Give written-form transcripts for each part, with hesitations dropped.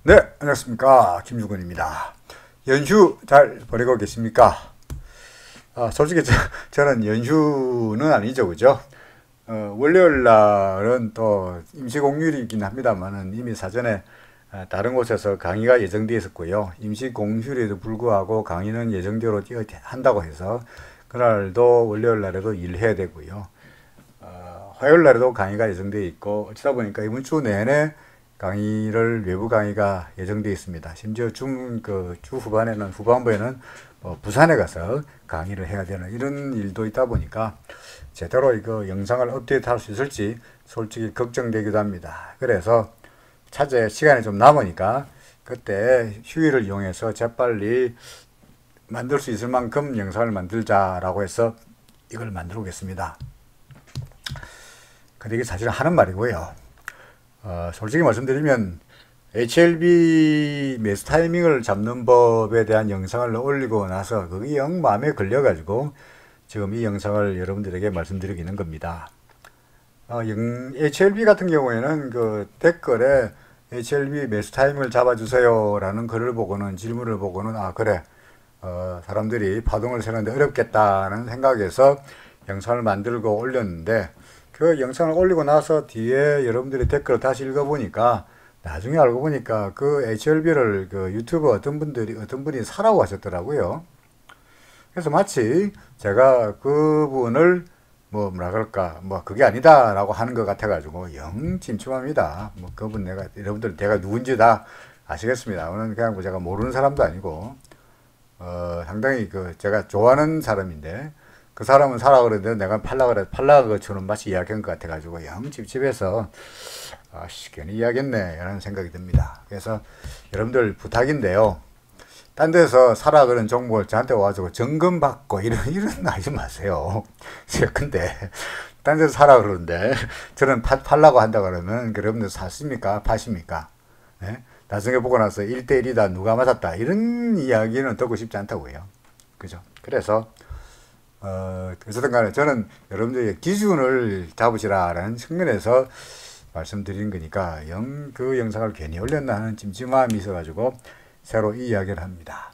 네, 안녕하십니까. 김주근입니다. 연휴 잘 보내고 계십니까? 솔직히 저는 연휴는 아니죠, 그죠? 월요일 날은 또 임시공휴일이긴 합니다만은 이미 사전에 다른 곳에서 강의가 예정되어 있었고요. 임시공휴일에도 불구하고 강의는 예정대로 한다고 해서 그날도 월요일 날에도 일해야 되고요. 화요일 날에도 강의가 예정되어 있고 어쩌다 보니까 이번 주 내내 외부 강의가 예정되어 있습니다. 심지어 주 후반부에는 부산에 가서 강의를 해야 되는 이런 일도 있다 보니까 제대로 이거 영상을 업데이트 할 수 있을지 솔직히 걱정되기도 합니다. 그래서 차제 시간이 좀 남으니까 그때 휴일을 이용해서 재빨리 만들 수 있을 만큼 영상을 만들자라고 해서 이걸 만들어 보겠습니다. 근데 이게 사실은 하는 말이고요. 솔직히 말씀드리면 HLB 매수 타이밍을 잡는 법에 대한 영상을 올리고 나서 그게 영 마음에 걸려가지고 지금 이 영상을 여러분들에게 말씀드리고 겁니다. HLB 같은 경우에는 그 댓글에 HLB 매수 타이밍을 잡아주세요 라는 글을 보고는 질문을 보고는 그래 사람들이 파동을 세는데 어렵겠다는 생각에서 영상을 만들고 올렸는데 그 영상을 올리고 나서 뒤에 여러분들이 댓글을 다시 읽어보니까 나중에 알고 보니까 그 HLB를 그 유튜버 어떤 분이 사라고 하셨더라고요. 그래서 마치 제가 그분을 뭐라 그럴까 그게 아니다 라고 하는 것 같아 가지고 영 침침합니다. 그분 여러분들 제가 누군지 다 아시겠습니다. 오늘 그냥 제가 모르는 사람도 아니고 상당히 제가 좋아하는 사람인데 그 사람은 사라 그러는데 내가 팔라 주는 맛이 이야기한 것 같아가지고 영 찝찝해서 괜히 이야기했네 라는 생각이 듭니다. 그래서 여러분들 부탁인데요. 딴 데서 사라 그런 종목을 저한테 와가지고 점검 받고 이런 하지 마세요. 근데 딴 데서 사라 그러는데 저는 팔라고 한다 그러면 여러분들 사십니까? 파십니까? 네? 나중에 보고 나서 1대1이다 누가 맞았다 이런 이야기는 듣고 싶지 않다고요. 그죠? 그래서 어쨌든 간에 저는 여러분들의 기준을 잡으시라라는 측면에서 말씀드린 거니까 그 영상을 괜히 올렸나 하는 찜찜함이 있어가지고 새로 이 이야기를 합니다.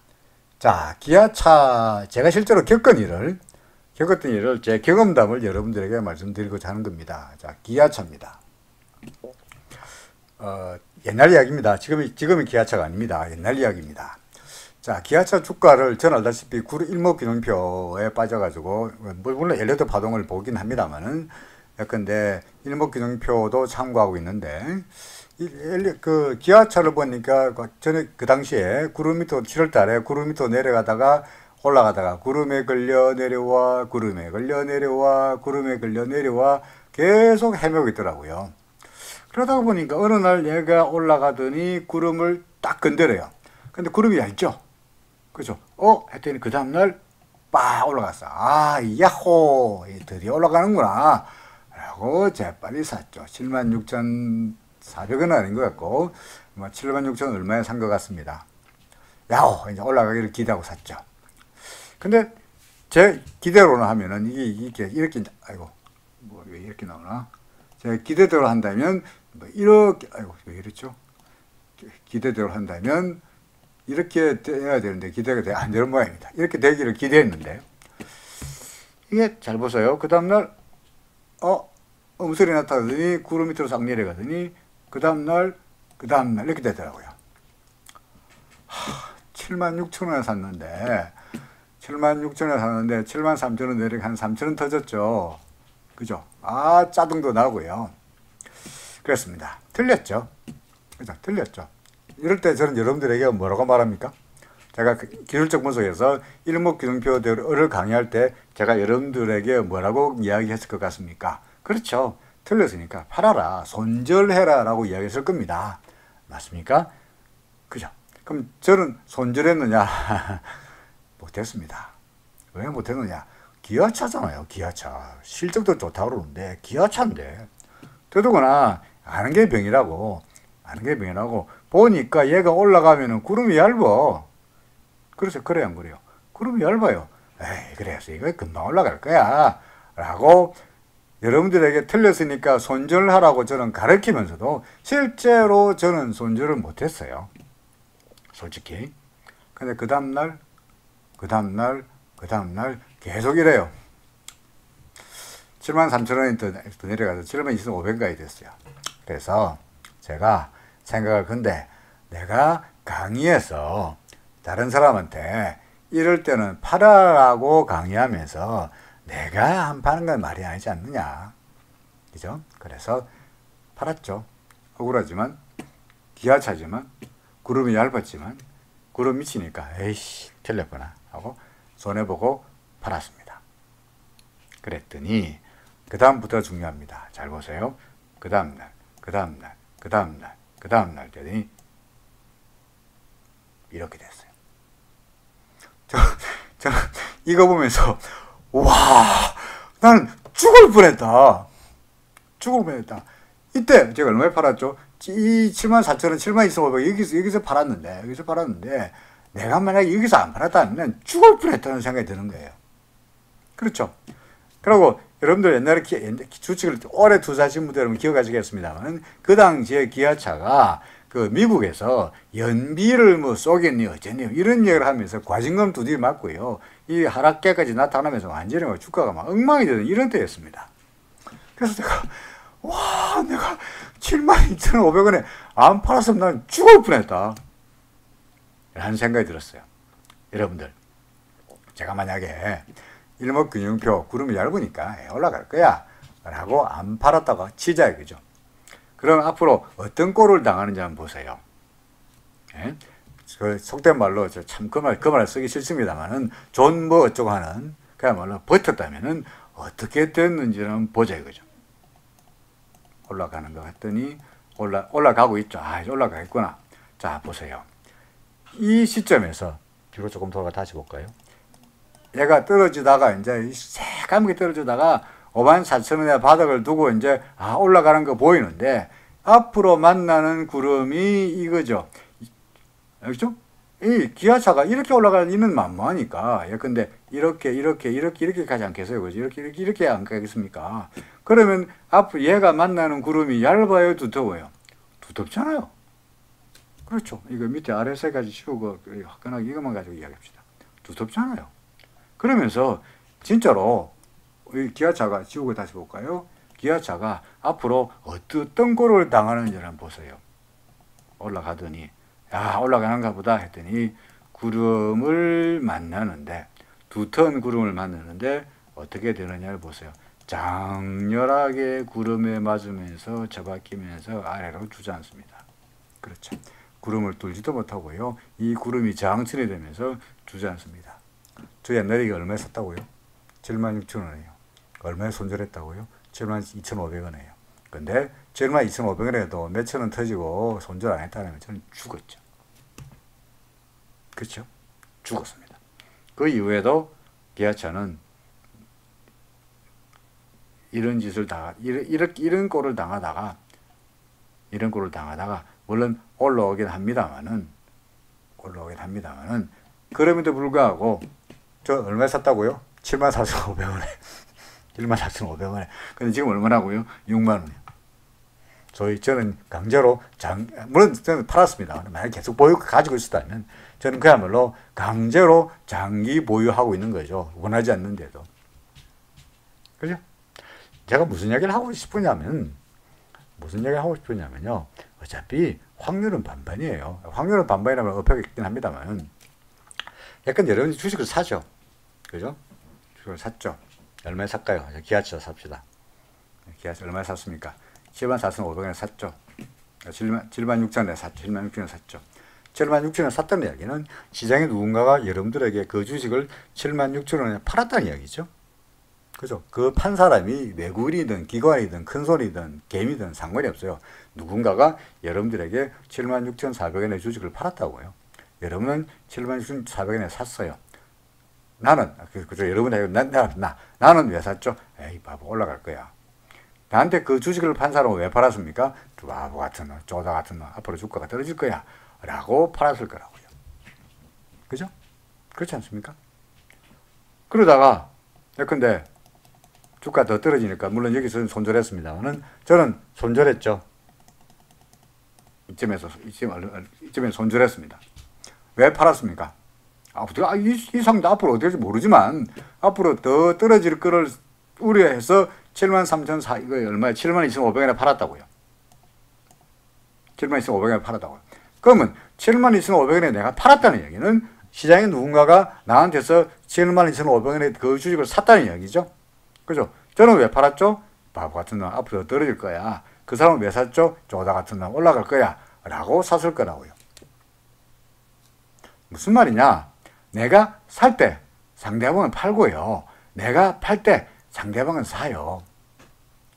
자, 기아차 제가 실제로 겪었던 일을 제 경험담을 여러분들에게 말씀드리고자 하는 겁니다. 자, 기아차입니다. 옛날 이야기입니다. 지금의 기아차가 아닙니다. 옛날 이야기입니다. 자, 기아차 주가를 전 알다시피 일목균형표에 빠져가지고 물론 엘리어트 파동을 보긴 합니다만은 근데 일목균형표도 참고하고 있는데 그 기아차를 보니까 전에 그 당시에 구름 밑으로 7월 달에 구름 밑으로 내려가다가 올라가다가 구름에 걸려 내려와 구름에 걸려 내려와 구름에 걸려 내려와 계속 헤매고 있더라고요. 그러다가 보니까 어느 날 얘가 올라가더니 구름을 딱 건드려요. 근데 구름이 얇죠? 그죠? 했더니 그 다음날 빡 올라갔어. 야호! 드디어 올라가는구나. 라고 재빨리 샀죠. 76,400원 아닌 것 같고, 76,000원 얼마에 산 것 같습니다. 야호! 이제 올라가기를 기대하고 샀죠. 근데 제 기대로는 하면은 이게 이렇게, 왜 이렇게 나오나? 제 기대대로 한다면, 왜 이랬죠? 기대대로 한다면, 이렇게 돼야 되는데 기대가 안 되는 모양입니다. 이렇게 되기를 기대했는데 이게 잘 보세요. 그 다음날 음소리 나타나더니 구름 밑으로 싹 내려가더니 그 다음날 이렇게 되더라고요. 76,000원에 샀는데 73,000원 내려가 한 3,000원 터졌죠. 그죠? 짜증도 나고요. 그렇습니다. 틀렸죠. 그죠? 틀렸죠. 이럴 때 저는 여러분들에게 뭐라고 말합니까? 제가 기술적 분석에서 일목균형표를 강의할 때 제가 여러분들에게 뭐라고 이야기했을 것 같습니까? 그렇죠. 틀렸으니까 팔아라, 손절해라 라고 이야기했을 겁니다. 맞습니까? 그죠? 그럼 저는 손절했느냐? 못했습니다. 왜 못했느냐? 기아차잖아요. 기아차. 실적도 좋다고 그러는데 기아차인데 더더구나 아는 게 병이라고 보니까 얘가 올라가면은 구름이 얇어. 그래서 그래요, 안 그래요? 구름이 얇아요. 그래서 이거 금방 올라갈 거야. 라고 여러분들에게 틀렸으니까 손절하라고 저는 가르치면서도 실제로 저는 손절을 못했어요. 솔직히. 근데 그 다음날 계속 이래요. 73,000원이 더 내려가서 72,500원까지 됐어요. 그래서 제가 생각을, 근데 내가 강의해서 다른 사람한테 이럴 때는 팔아라고 강의하면서 내가 안 파는 건 말이 아니지 않느냐. 그죠? 그래서 팔았죠. 억울하지만, 기아차지만, 구름이 얇았지만, 구름 미치니까, 에이씨, 틀렸구나 하고 손해보고 팔았습니다. 그랬더니, 그 다음부터 중요합니다. 잘 보세요. 그 다음날 되더니, 이렇게 됐어요. 저 이거 보면서, 와, 나는 죽을 뻔했다. 이때 제가 얼마에 팔았죠? 이 74,000원, 72,500원 여기서 팔았는데 내가 만약에 여기서 안 팔았다면 죽을 뻔했다는 생각이 드는 거예요. 그렇죠? 그리고 여러분들 옛날에 주식을 오래 투자하신 분들 여러분 기억하시겠습니다만 그 당시에 기아차가 그 미국에서 연비를 뭐 쏘겠니 어쩌니 이런 얘기를 하면서 과징금 두드려 맞고요. 이 하락계까지 나타나면서 완전히 주가가 막 엉망이 되는 이런 때였습니다. 그래서 내가 72,500원에 안 팔았으면 난 죽을 뻔했다 라는 생각이 들었어요. 여러분들, 제가 만약에 일목균형표 구름이 얇으니까 올라갈 거야 라고 안 팔았다고 치자요. 그죠? 그럼 앞으로 어떤 꼴을 당하는지 한번 보세요. 예? 그 속된 말로 참 그 말 쓰기 싫습니다만은 존 뭐 어쩌고 하는 그야말로 버텼다면은 어떻게 됐는지는 보자 이거죠. 올라가는 것 같더니 올라가고 있죠. 아, 올라가겠구나. 자, 보세요. 이 시점에서 뒤로 조금 돌아가 다시 볼까요? 얘가 떨어지다가 이제 새까맣게 떨어지다가 54,000원의 바닥을 두고 이제 올라가는 거 보이는데 앞으로 만나는 구름이 이거죠. 알겠죠? 이 기아차가 이렇게 올라가는 이는 만무하니까 예컨대 이렇게 가지 않겠어요? 그죠? 이렇게 안 가겠습니까? 그러면 앞으로 얘가 만나는 구름이 얇아요? 두터워요? 두텁잖아요. 그렇죠. 이거 밑에 아래세까지 치우고 화끈하게 이것만 가지고 이야기합시다. 두텁잖아요. 그러면서 진짜로 이 기아차가 지우고 다시 볼까요? 기아차가 앞으로 어떤 꼴을 당하는지를 한번 보세요. 올라가더니 올라가는가 보다 했더니 구름을 만나는데 두터운 구름을 만나는데 어떻게 되느냐를 보세요. 장렬하게 구름에 맞으면서 처박히면서 아래로 주저앉습니다. 그렇죠. 구름을 뚫지도 못하고요. 이 구름이 장천이 되면서 주저앉습니다. 저 옛날에 이게 얼마에 샀다고요? 76,000원이에요. 얼마에 손절했다고요? 72,500원이에요. 근데 72,500원에도 몇천 원 터지고 손절 안 했다면 저는 죽었죠. 그렇죠? 죽었습니다. 그 이후에도 기아차는 이런 짓을 이런 꼴을 당하다가 물론 올라오긴 합니다만은 그럼에도 불구하고 저 얼마에 샀다고요? 74,500원에 74,500원에 근데 지금 얼마라고요? 6만원이요. 저는 강제로 물론 저는 팔았습니다. 만약에 계속 가지고 있었다면 저는 그야말로 강제로 장기 보유하고 있는 거죠. 원하지 않는데도. 그죠? 제가 무슨 이야기를 하고 싶으냐면요. 어차피 확률은 반반이에요. 확률은 반반이라면 업혀있긴 합니다만 약간 여러분이 주식을 사죠. 그죠? 주식을 샀죠. 얼마에 살까요? 기아차 삽시다. 기아차 얼마에 샀습니까? 74,500원에 샀죠. 76,000원에 샀죠. 76,000원에 샀죠. 76,000원에 샀다는 이야기는 시장에 누군가가 여러분들에게 그 주식을 76,000원에 팔았다는 이야기죠. 그죠? 그 판 사람이 외국인이든 기관이든 큰손이든 개미든 상관이 없어요. 누군가가 여러분들에게 76,400원의 주식을 팔았다고요. 여러분은 76,400원에 샀어요. 나는 그죠? 여러분이 나는 왜 샀죠? 에이 바보 올라갈 거야. 나한테 그 주식을 판 사람은 왜 팔았습니까? 바보 같은 놈, 쪼다 같은 놈, 앞으로 주가가 떨어질 거야 라고 팔았을 거라고요. 그죠? 그렇지 않습니까? 그러다가 예컨대 주가 더 떨어지니까 물론 여기서는 손절했습니다만은 저는 손절했죠. 이쯤에 손절했습니다. 왜 팔았습니까? 이 상도 앞으로 어떻게 될지 모르지만 앞으로 더 떨어질 거를 우려해서 73,400, 이거 얼마에 72,500원에 팔았다고요. 72,500원에 팔았다고요. 그러면 72,500원에 내가 팔았다는 얘기는 시장에 누군가가 나한테서 72,500원에 그 주식을 샀다는 이야기죠. 그죠? 저는 왜 팔았죠? 바보 같은 놈 앞으로 떨어질 거야. 그 사람은 왜 샀죠? 조다 같은 놈 올라갈 거야. 라고 샀을 거라고요. 무슨 말이냐? 내가 살 때 상대방은 팔고요. 내가 팔 때 상대방은 사요.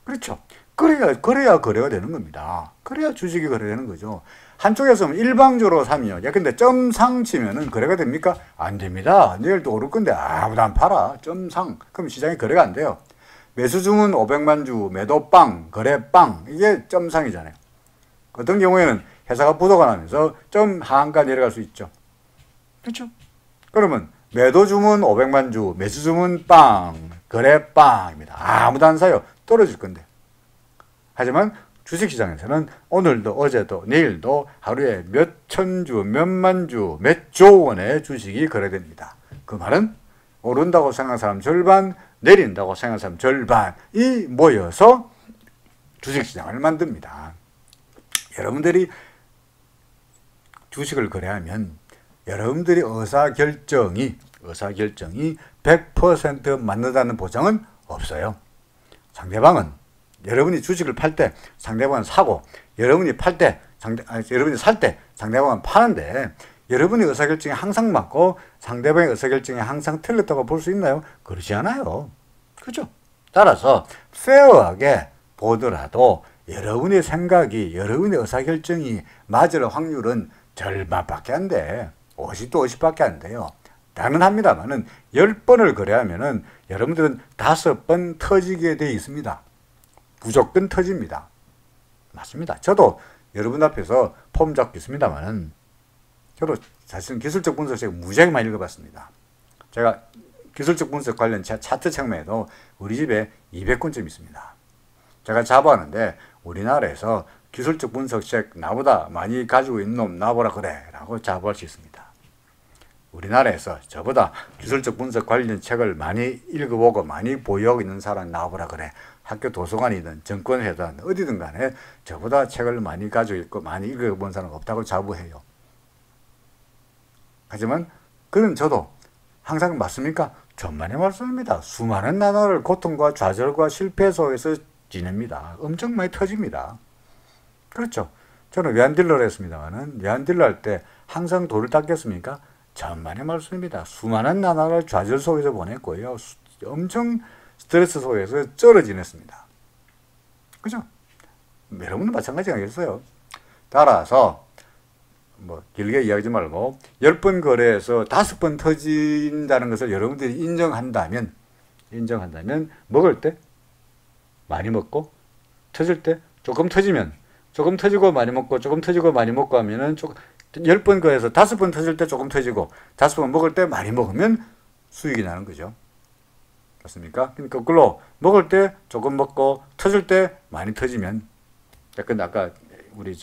그렇죠. 그래야 거래가 되는 겁니다. 그래야 주식이 거래되는 거죠. 한쪽에서 일방적으로 사면, 근데 점상 치면은 거래가 됩니까? 안 됩니다. 내일 또 오를 건데 아무도 안 팔아. 점상. 그럼 시장에 거래가 안 돼요. 매수 주문 500만 주, 매도 빵, 거래 빵. 이게 점상이잖아요. 어떤 경우에는 회사가 부도가 나면서 점 하한가 내려갈 수 있죠. 그렇죠? 그러면 매도 주문 500만 주, 매수 주문 빵, 거래 빵입니다. 아무도 안 사요. 떨어질 건데. 하지만 주식시장에서는 오늘도 어제도 내일도 하루에 몇천 주, 몇만 주, 몇 조 원의 주식이 거래됩니다. 그 말은 오른다고 생각하는 사람 절반, 내린다고 생각하는 사람 절반이 모여서 주식시장을 만듭니다. 여러분들이 주식을 거래하면 여러분들이 의사결정이 100% 맞는다는 보장은 없어요. 상대방은 여러분이 주식을 팔 때 상대방은 사고, 여러분이 여러분이 살 때 상대방은 파는데, 여러분의 의사결정이 항상 맞고 상대방의 의사결정이 항상 틀렸다고 볼 수 있나요? 그렇지 않아요. 그죠? 따라서 페어하게 보더라도 여러분의 생각이, 여러분의 의사결정이 맞을 확률은 절반밖에 안 돼. 50도 50밖에 안 돼요. 가능합니다만은 10번을 거래하면은 여러분들은 5번 터지게 돼 있습니다. 무조건 터집니다. 맞습니다. 저도 여러분 앞에서 폼 잡고 있습니다만은 저도 사실은 기술적 분석책 무지하게 많이 읽어봤습니다. 제가 기술적 분석 관련 차트 책만해도 우리 집에 200권쯤 있습니다. 제가 자부하는데 우리나라에서 기술적 분석책 나보다 많이 가지고 있는 놈 나보라 그래 라고 자부할 수 있습니다. 우리나라에서 저보다 기술적 분석 관련 책을 많이 읽어보고 많이 보유하고 있는 사람 나와보라 그래. 학교 도서관이든 정권회든 어디든 간에 저보다 책을 많이 가지고 있고 많이 읽어본 사람 없다고 자부해요. 하지만 그는 저도 항상 맞습니까? 천만의 말씀입니다. 수많은 나라를 고통과 좌절과 실패 속에서 지냅니다. 엄청 많이 터집니다. 그렇죠. 저는 외환딜러를 했습니다만은 외환딜러 할 때 항상 돌을 닦였습니까? 천만의 말씀입니다. 수많은 나라를 좌절 속에서 보냈고요. 엄청 스트레스 속에서 쩔어 지냈습니다. 그죠? 여러분도 마찬가지 아니겠어요? 따라서 뭐 길게 이야기하지 말고 10번 거래해서 5번 터진다는 것을 여러분들이 인정한다면 먹을 때 많이 먹고 터질 때 조금 터지면 조금 터지고 많이 먹고 조금 터지고 많이 먹고 하면은 10번 거래해서 5번 터질 때 조금 터지고 5번 먹을 때 많이 먹으면 수익이 나는 거죠. 맞습니까? 그러니까 거꾸로 먹을 때 조금 먹고 터질 때 많이 터지면 근데 아까 우리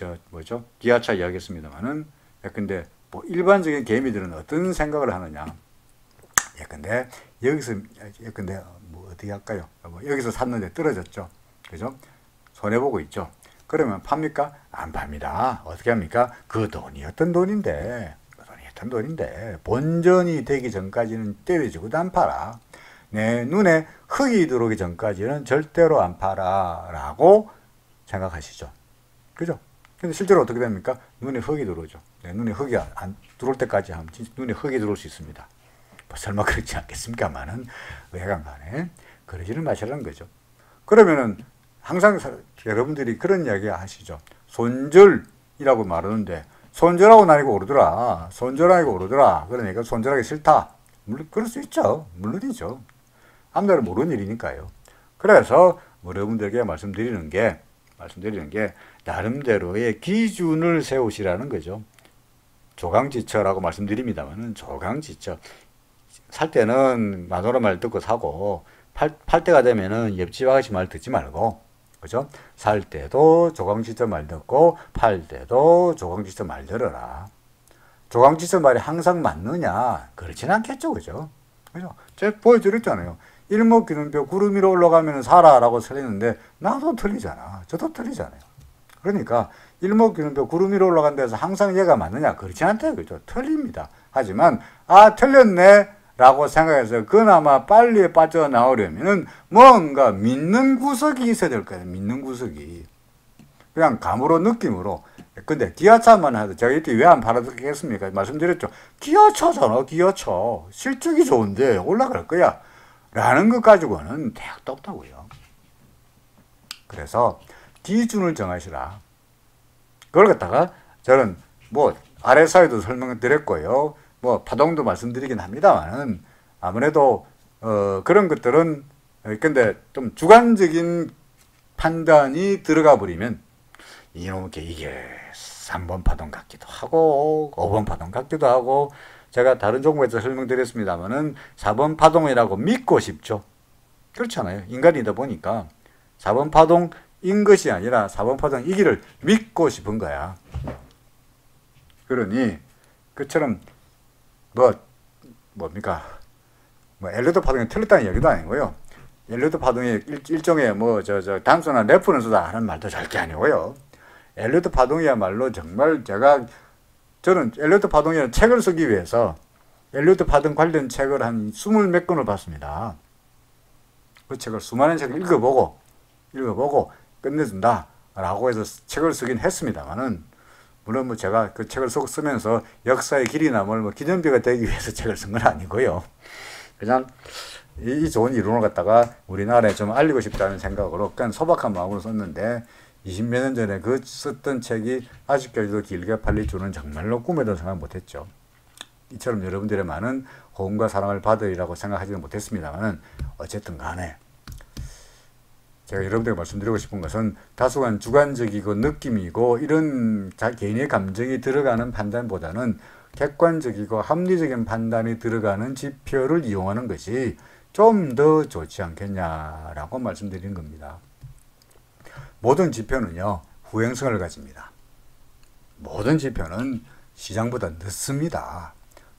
기아차 이야기했습니다만은 근데 뭐 일반적인 개미들은 어떤 생각을 하느냐. 근데 여기서 뭐 어떻게 할까요? 여기서 샀는데 떨어졌죠. 그죠? 손해보고 있죠. 그러면 팝니까? 안 팝니다. 어떻게 합니까? 그 돈이 어떤 돈인데, 본전이 되기 전까지는 때려주고도 안 팔아. 내 눈에 흙이 들어오기 전까지는 절대로 안 팔아. 라고 생각하시죠. 그죠? 근데 실제로 어떻게 됩니까? 눈에 흙이 들어오죠. 내 눈에 흙이 안 들어올 때까지 하면 눈에 흙이 들어올 수 있습니다. 뭐 설마 그렇지 않겠습니까만은, 외관 간에 그러지는 마시라는 거죠. 그러면은, 항상 여러분들이 그런 이야기 하시죠. 손절이라고 말하는데 손절하고 나니고 오르더라. 그러니까 손절하기 싫다. 물론 그럴 수 있죠. 물론이죠. 아무나 모르는 일이니까요. 그래서 여러분들에게 말씀드리는 게 나름대로의 기준을 세우시라는 거죠. 조강지처라고 말씀드립니다만은 조강지처. 살 때는 마누라 말 듣고 사고 팔 때가 되면은 옆집 아가씨 말 듣지 말고, 그죠? 살 때도 조강지처 말 듣고 팔 때도 조강지처 말 들어라. 조강지서 말이 항상 맞느냐? 그렇진 않겠죠, 그죠? 그죠? 제가 보여드렸잖아요. 일목균은표 구름 위로 올라가면 살아라고 틀리는데 나도 틀리잖아. 저도 틀리잖아요. 그러니까 일목균은표 구름 위로 올라간다 해서 항상 얘가 맞느냐? 그렇지 않대요. 그죠? 틀립니다. 하지만 아 틀렸네 라고 생각해서 그나마 빨리 빠져나오려면 뭔가 믿는 구석이 있어야 될 거예요. 믿는 구석이. 그냥 감으로 느낌으로. 근데 기아차만 해도 제가 이때 왜 안 팔아듣겠습니까? 말씀드렸죠. 기아차잖아. 기아차. 실적이 좋은데 올라갈 거야. 라는 것 가지고는 대학도 없다고요. 그래서 기준을 정하시라. 그걸 갖다가 저는 뭐 RSI도 설명을 드렸고요. 뭐 파동도 말씀드리긴 합니다만은 아무래도 그런 것들은 근데 좀 주관적인 판단이 들어가 버리면 이놈께 이게 3번 파동 같기도 하고 5번 파동 같기도 하고 제가 다른 종목에서 설명드렸습니다만은 4번 파동이라고 믿고 싶죠. 그렇잖아요. 인간이다 보니까 4번 파동인 것이 아니라 4번 파동 이기를 믿고 싶은 거야. 그러니 그처럼 뭡니까? 엘리어트 파동이 틀렸다는 얘기도 아니고요. 엘리어트 파동이 일종의 단순한 레퍼런스다 하는 말도 절대 아니고요. 엘리어트 파동이야말로 정말 저는 엘리어트 파동이라는 책을 쓰기 위해서 엘리어트 파동 관련 책을 한 20몇 권을 봤습니다. 그 책을 수많은 책을 읽어보고 끝내준다 라고 해서 책을 쓰긴 했습니다만은 물론 뭐 제가 그 책을 쓰면서 역사의 길이 남을 기념비가 되기 위해서 책을 쓴 건 아니고요. 그냥 이 좋은 이론을 갖다가 우리나라에 좀 알리고 싶다는 생각으로 그냥 소박한 마음으로 썼는데 20몇 년 전에 그 썼던 책이 아직까지도 길게 팔릴 줄은 정말로 꿈에도 생각 못했죠. 이처럼 여러분들의 많은 호응과 사랑을 받으리라고 생각하지는 못했습니다만 어쨌든 간에 제가 여러분들에게 말씀드리고 싶은 것은 다소간 주관적이고 느낌이고 이런 개인의 감정이 들어가는 판단보다는 객관적이고 합리적인 판단이 들어가는 지표를 이용하는 것이 좀 더 좋지 않겠냐라고 말씀드리는 겁니다. 모든 지표는요, 후행성을 가집니다. 모든 지표는 시장보다 늦습니다.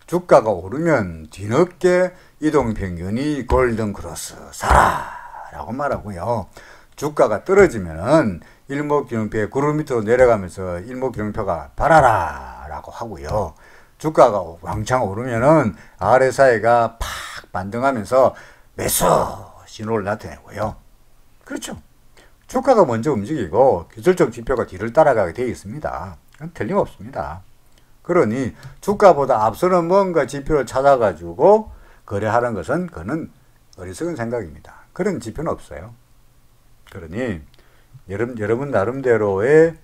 주가가 오르면 뒤늦게 이동평균이 골든크로스 사라! 라고 말하고요. 주가가 떨어지면은 일목균형표의 구름 밑으로 내려가면서 일목균형표가 발하라! 라고 하고요. 주가가 왕창 오르면은 RSI가 팍 반등하면서 매수 신호를 나타내고요. 그렇죠. 주가가 먼저 움직이고 기술적 지표가 뒤를 따라가게 되어 있습니다. 그건 틀림없습니다. 그러니 주가보다 앞서는 뭔가 지표를 찾아가지고 거래하는 것은 그는 어리석은 생각입니다. 그런 지표는 없어요. 그러니 여러분 나름대로의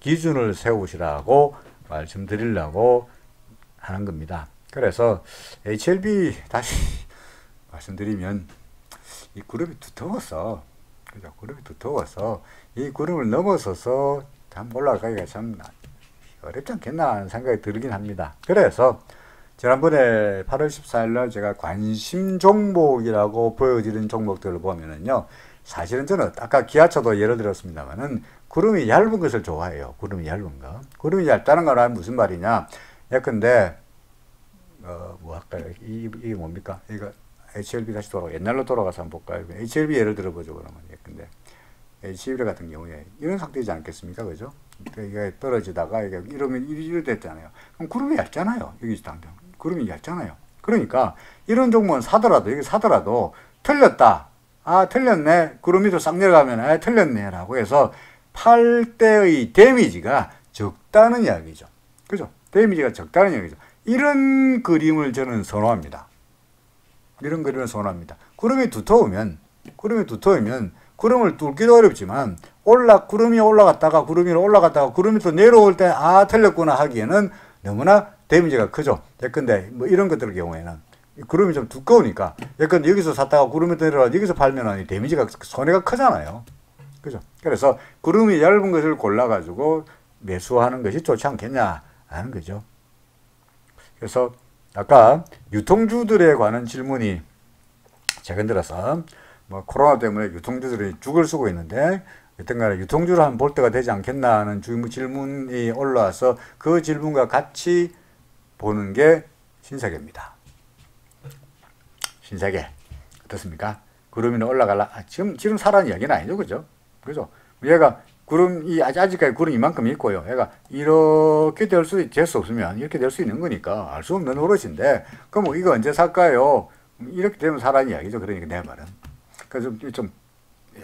기준을 세우시라고 말씀드리려고 하는 겁니다. 그래서 HLB 다시 말씀드리면 이 그룹이 두터워서 그죠? 그룹이 두터워서 이 그룹을 넘어서서 참 올라가기가 참 어렵지 않겠나 하는 생각이 들긴 합니다. 그래서 지난번에 8월 14일 날 제가 관심 종목이라고 보여드린 종목들을 보면은요, 사실은 저는 아까 기아차도 예를 들었습니다만은 구름이 얇은 것을 좋아해요. 구름이 얇은 거. 구름이 얇다는 건 무슨 말이냐? 예컨대 할까요? 이게 뭡니까? 이거 HLB 다시 옛날로 돌아가서 한번 볼까요? HLB 예를 들어보죠, 그러면. 예컨대 HLB 같은 경우에 이런 상태이지 않겠습니까? 그죠? 이게 떨어지다가 이게 이렇게 됐잖아요. 그럼 구름이 얇잖아요. 여기 당장. 구름이 얇잖아요. 그러니까 이런 종목은 사더라도 틀렸다. 아, 틀렸네. 구름 밑으로 싹 내려가면 아, 틀렸네. 라고 해서 팔 때의 데미지가 적다는 이야기죠. 그죠? 데미지가 적다는 이야기죠. 이런 그림을 저는 선호합니다. 이런 그림을 선호합니다. 구름이 두터우면 구름을 뚫기도 어렵지만 구름이 올라갔다가 구름 위로 올라갔다가 구름 밑으로 내려올 때 아 틀렸구나 하기에는 너무나 데미지가 크죠. 예컨대 뭐 이런 것들의 경우에는 구름이 좀 두꺼우니까 예컨대 여기서 샀다가 구름 밑으로 내려와 여기서 팔면 데미지가 손해가 크잖아요. 그죠? 그래서 구름이 얇은 것을 골라가지고 매수하는 것이 좋지 않겠냐 하는 거죠. 그래서 아까 유통주들에 관한 질문이 최근 들어서 뭐 코로나 때문에 유통주들이 죽을 쓰고 있는데 여튼간에 유통주를 한번 볼 때가 되지 않겠나 하는 질문이 올라와서 그 질문과 같이 보는 게 신세계입니다. 신세계 어떻습니까? 구름이 올라갈라. 지금 살아는 이야기는 아니죠, 그죠? 그죠? 얘가 아직까지 구름 이만큼 있고요. 얘가 이렇게 될 수 없으면 이렇게 될 수 있는 거니까 알 수 없는 노릇인데, 그럼 뭐 이거 언제 살까요? 이렇게 되면 살아는 이야기죠. 그러니까 내 말은. 그래서 좀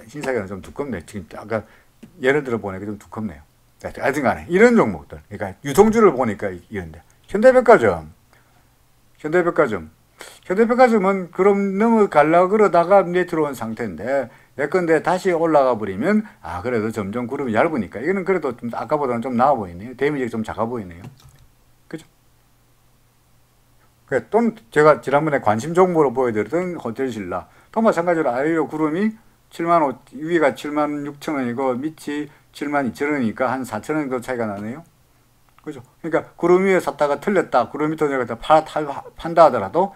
신세계는 좀 두껍네. 지금 아까 예를 들어 보니까 좀 두껍네요. 하여튼간에 이런 종목들, 그러니까 유통주를 보니까 이런데 현대백화점은 그럼 넘어가려고 그러다가 이제 들어온 상태인데, 예컨대 다시 올라가 버리면 그래도 점점 구름이 얇으니까 이거는 그래도 좀 아까보다는 좀 나아 보이네요. 데미지가 좀 작아 보이네요. 그죠? 또 제가 지난번에 관심 종목으로 보여드렸던 호텔신라 또 마찬가지로 아래로 구름이 위가 76,000원이고 밑이 72,000원이니까 한 4,000원 정도 차이가 나네요. 그죠? 그러니까 구름 위에 샀다가 틀렸다, 구름 밑으로 내려갔다 판다 하더라도,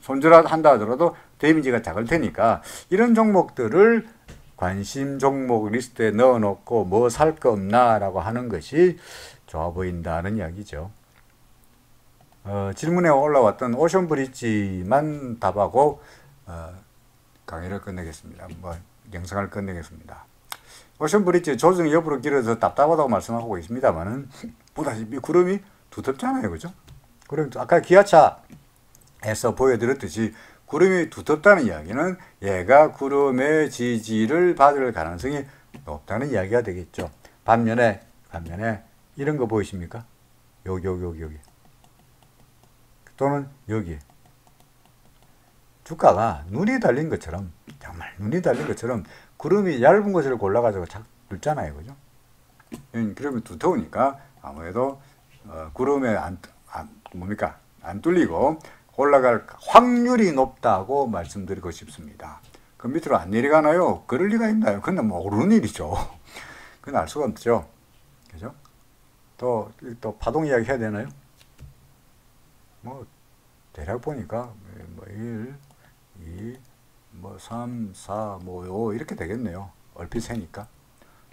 손절한다 하더라도 데미지가 작을 테니까 이런 종목들을 관심 종목 리스트에 넣어놓고 뭐 살 거 없나 라고 하는 것이 좋아 보인다는 이야기죠. 질문에 올라왔던 오션브리지만 답하고 강의를 끝내겠습니다. 영상을 끝내겠습니다. 오션브리지 조정 여부를 길어서 답답하다고 말씀하고 있습니다만은, 보다시피 구름이 두텁잖아요, 그죠? 그럼 아까 기아차에서 보여드렸듯이 구름이 두텁다는 이야기는 얘가 구름의 지지를 받을 가능성이 높다는 이야기가 되겠죠. 반면에 이런 거 보이십니까? 여기 또는 여기 주가가 눈이 달린 것처럼, 정말 눈이 달린 것처럼 구름이 얇은 것을 골라가지고 뚫잖아요, 그죠? 그러면 두터우니까 아무래도 구름에 안 뚫리고 올라갈 확률이 높다고 말씀드리고 싶습니다. 그 밑으로 안 내려가나요? 그럴 리가 있나요? 그건 모르는 일이죠. 그건 알 수가 없죠. 그죠? 또 파동 이야기 해야 되나요? 대략 보니까 1, 2, 3, 4, 5 이렇게 되겠네요. 얼핏 세니까.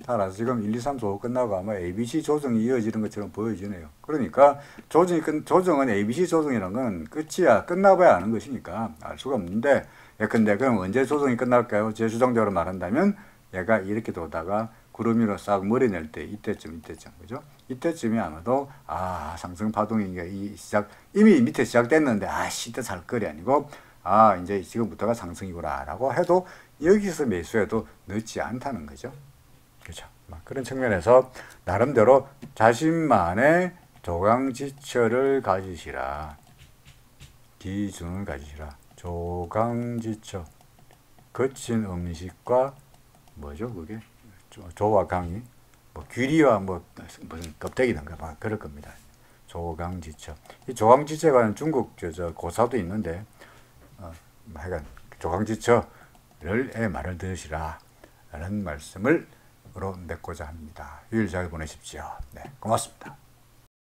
따라서 지금 1, 2, 3, 4 끝나고 아마 ABC 조정이 이어지는 것처럼 보여지네요. 그러니까 조정은 ABC 조정이라는 건 끝이야. 끝나봐야 아는 것이니까 알 수가 없는데, 예컨대 그럼 언제 조정이 끝날까요? 제 주장대로 말한다면 얘가 이렇게 도다가 구름 위로 싹 머리 낼 때 이때쯤 그죠? 이때쯤이 아마도 상승 파동이 이미 밑에 시작됐는데 이때 살 거리 아니고 이제 지금부터가 상승이구나 라고 해도 여기서 매수해도 늦지 않다는 거죠. 그렇죠. 그런 측면에서 나름대로 자신만의 조강지처를 가지시라. 기준을 가지시라. 조강지처. 거친 음식과 뭐죠 그게? 조와 강이 귀리와 무슨 껍데기든가 그럴 겁니다. 조강지처. 이 조강지처가 중국 고사도 있는데, 하여간 조강지처를 말을 들으시라 라는 말씀을 맺고자 합니다. 휴일 잘 보내십시오. 네, 고맙습니다.